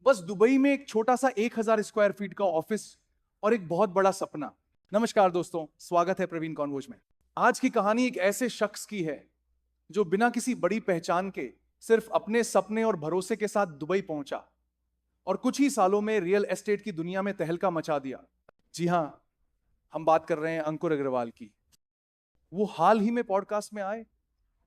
बस दुबई में एक छोटा सा 1000 स्क्वायर फीट का ऑफिस और एक बहुत बड़ा सपना। नमस्कार दोस्तों, स्वागत है प्रवीण कॉन्वोज में। आज की कहानी एक ऐसे शख्स की है जो बिना किसी बड़ी पहचान के सिर्फ अपने सपने और भरोसे के साथ दुबई पहुंचा और कुछ ही सालों में रियल एस्टेट की दुनिया में तहलका मचा दिया। जी हां, हम बात कर रहे हैं अंकुर अग्रवाल की। वो हाल ही में पॉडकास्ट में आए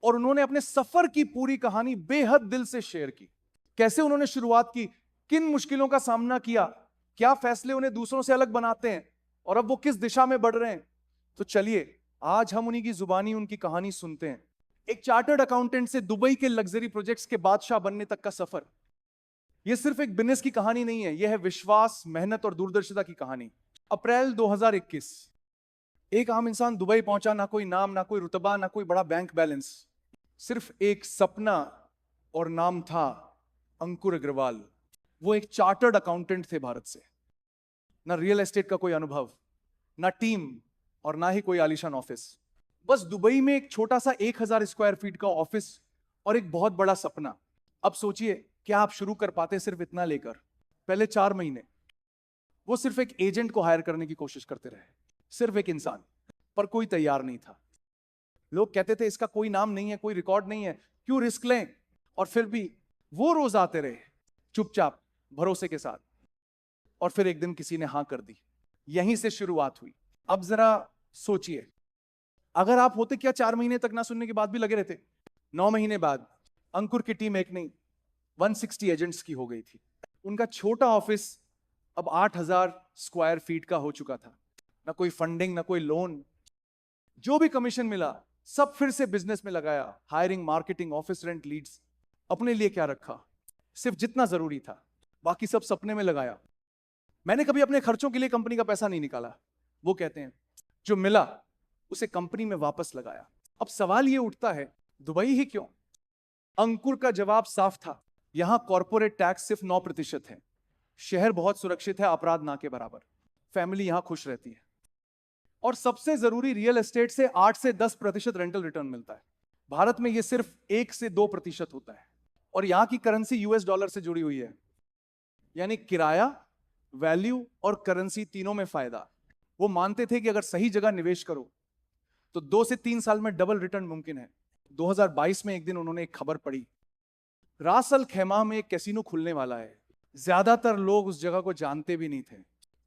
और उन्होंने अपने सफर की पूरी कहानी बेहद दिल से शेयर की। कैसे उन्होंने शुरुआत की, किन मुश्किलों का सामना किया, क्या फैसले उन्हें दूसरों से अलग बनाते हैं और अब वो किस दिशा में बढ़ रहे हैं। तो चलिए आज हम उन्हीं की जुबानी उनकी कहानी सुनते हैं। एक चार्टर्ड अकाउंटेंट से दुबई के लग्जरी प्रोजेक्ट्स के बादशाह बनने तक का सफर। यह सिर्फ एक बिजनेस की कहानी नहीं है, यह है विश्वास, मेहनत और दूरदर्शिता की कहानी। अप्रैल 2021, एक आम इंसान दुबई पहुंचा। ना कोई नाम, ना कोई रुतबा, ना कोई बड़ा बैंक बैलेंस, सिर्फ एक सपना और नाम था अंकुर अग्रवाल। वो एक चार्टर्ड अकाउंटेंट थे भारत से। ना रियल एस्टेट का कोई अनुभव, ना टीम और ना ही कोई आलीशान ऑफिस। बस दुबई में एक छोटा सा 1000 स्क्वायर फीट का ऑफिस और एक बहुत बड़ा सपना। अब सोचिए, क्या आप शुरू कर पाते सिर्फ इतना लेकर? पहले 4 महीने वो सिर्फ एक एजेंट को हायर करने की कोशिश करते रहे, सिर्फ एक इंसान, पर कोई तैयार नहीं था। लोग कहते थे इसका कोई नाम नहीं है, कोई रिकॉर्ड नहीं है, क्यों रिस्क लें। और फिर भी वो रोज आते रहे, चुपचाप, भरोसे के साथ। और फिर एक दिन किसी ने हां कर दी। यहीं से शुरुआत हुई। अब जरा सोचिए, अगर आप होते, क्या 4 महीने तक ना सुनने के बाद भी लगे रहते? 9 महीने बाद अंकुर की टीम एक नहीं, 160 एजेंट्स की हो गई थी। उनका छोटा ऑफिस अब 8000 स्क्वायर फीट का हो चुका था। ना कोई फंडिंग, ना कोई लोन। जो भी कमीशन मिला सब फिर से बिजनेस में लगाया। Hiring, marketing, office rent, leads. अपने लिए क्या रखा? सिर्फ जितना जरूरी था, बाकी सब सपने में लगाया। मैंने कभी अपने खर्चों के लिए कंपनी का पैसा नहीं निकाला। वो कहते हैं जो मिला उसे कंपनी में वापस लगाया। अब सवाल यह उठता है, दुबई ही क्यों? अंकुर का जवाब साफ था। यहां कॉर्पोरेट टैक्स सिर्फ 9% है। शहर बहुत सुरक्षित है, अपराध ना के बराबर। फैमिली यहां खुश रहती है और सबसे जरूरी, रियल एस्टेट से 8 से 10% रेंटल रिटर्न मिलता है। भारत में यह सिर्फ 1 से 2% होता है। और यहां की करेंसी यूएस डॉलर से जुड़ी हुई है, यानी किराया, वैल्यू और करेंसी तीनों में फायदा। वो मानते थे कि अगर सही जगह निवेश करो तो 2 से 3 साल में डबल रिटर्न मुमकिन है। 2022 में एक दिन उन्होंने एक खबर पढ़ी, रास अल खैमा में एक कैसीनो खुलने वाला है। ज्यादातर लोग उस जगह को जानते भी नहीं थे,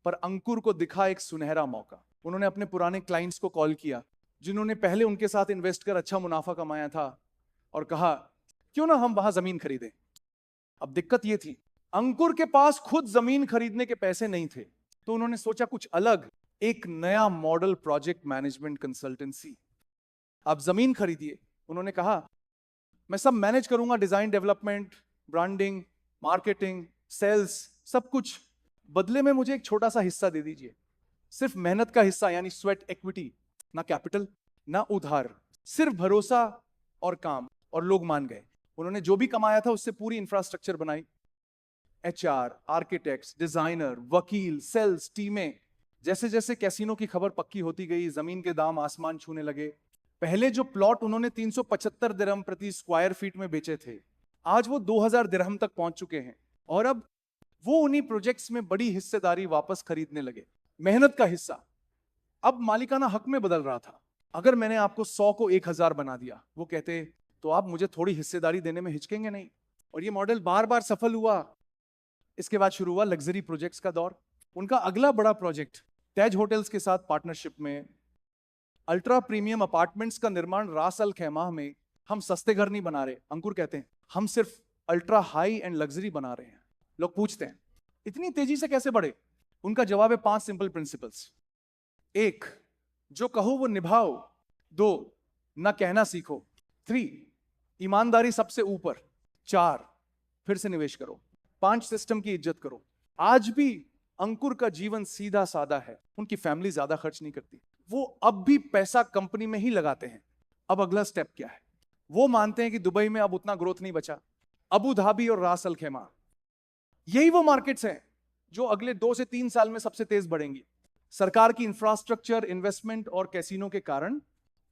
पर अंकुर को दिखा एक सुनहरा मौका। उन्होंने अपने पुराने क्लाइंट्स को कॉल किया, जिन्होंने पहले उनके साथ इन्वेस्ट कर अच्छा मुनाफा कमाया था, और कहा क्यों ना हम वहां जमीन खरीदें। अब दिक्कत यह थी, अंकुर के पास खुद जमीन खरीदने के पैसे नहीं थे। तो उन्होंने सोचा कुछ अलग, एक नया मॉडल, प्रोजेक्ट मैनेजमेंट कंसल्टेंसी। आप जमीन खरीदिए, उन्होंने कहा, मैं सब मैनेज करूंगा, design, development, branding, marketing, sales, सब कुछ। बदले में मुझे एक छोटा सा हिस्सा दे दीजिए, सिर्फ मेहनत का हिस्सा, यानी स्वेट इक्विटी। ना कैपिटल, ना उधार, सिर्फ भरोसा और काम। और लोग मान गए। उन्होंने जो भी कमाया था उससे पूरी इंफ्रास्ट्रक्चर बनाई। एचआर, आर्किटेक्ट्स, डिजाइनर, वकील, सेल्स टीमें। जैसे जैसे कैसीनो की खबर पक्की होती गई, जमीन के दाम आसमान छूने लगे। पहले जो प्लॉट उन्होंने 375 दिरहम प्रति स्क्वायर फीट में बेचे थे, आज वो 2000 दिरहम तक पहुंच चुके हैं। और अब वो उन्हीं प्रोजेक्ट्स में बड़ी हिस्सेदारी वापस खरीदने लगे। मेहनत का हिस्सा अब मालिकाना हक में बदल रहा था। अगर मैंने आपको 100 को 1000 बना दिया, वो कहते, तो आप मुझे थोड़ी हिस्सेदारी देने में हिचकेंगे नहीं? और ये मॉडल बार बार सफल हुआ। इसके बाद शुरू हुआ लग्जरी प्रोजेक्ट्स का दौर। उनका अगला बड़ा प्रोजेक्ट, ताज होटल्स के साथ पार्टनरशिप में अल्ट्रा प्रीमियम अपार्टमेंट्स का निर्माण रास अल खैमा में। हम सस्ते घर नहीं बना रहे, अंकुर कहते हैं, हम सिर्फ अल्ट्रा हाई एंड लग्जरी बना रहे हैं। लोग पूछते हैं इतनी तेजी से कैसे बढ़े? उनका जवाब है 5 सिंपल प्रिंसिपल्स। 1, जो कहो वो निभाओ। 2, ना कहना सीखो। 3, ईमानदारी सबसे ऊपर। 4, फिर से निवेश करो। 5, सिस्टम की इज्जत करो। आज भी अंकुर का जीवन सीधा साधा है। उनकी फैमिली ज्यादा खर्च नहीं करती। वो अब भी पैसा कंपनी में ही लगाते हैं। अब अगला स्टेप क्या है? वो मानते हैं कि दुबई में अब उतना ग्रोथ नहीं बचा। अबू धाबी और रास अल खैमा, यही वो मार्केट्स हैं जो अगले 2 से 3 साल में सबसे तेज बढ़ेंगी। सरकार की इंफ्रास्ट्रक्चर, इन्वेस्टमेंट और कैसीनो के कारण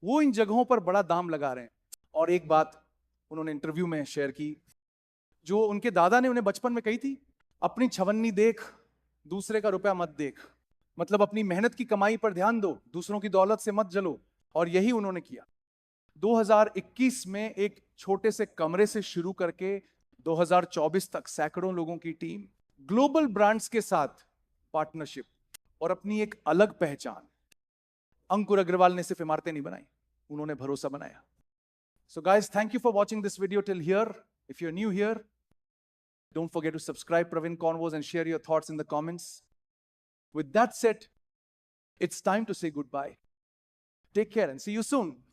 वो इन जगहों पर बड़ा दाम लगा रहे हैं। और एक बात उन्होंने इंटरव्यू में शेयर की, जो उनके दादा ने उन्हें बचपन में कही थी, अपनी छवन्नी देख, दूसरे का रुपया मत देख। मतलब अपनी मेहनत की कमाई पर ध्यान दो, दूसरों की दौलत से मत जलो। और यही उन्होंने किया। 2021 में एक छोटे से कमरे से शुरू करके 2024 तक सैकड़ों लोगों की टीम, ग्लोबल ब्रांड्स के साथ पार्टनरशिप और अपनी एक अलग पहचान। अंकुर अग्रवाल ने सिर्फ इमारतें नहीं बनाई, उन्होंने भरोसा बनाया। So guys, thank you for watching this video till here. If you're new here, don't forget to subscribe Pravin Convos and share your thoughts in the comments. With that said, it's time to say goodbye. Take care and see you soon.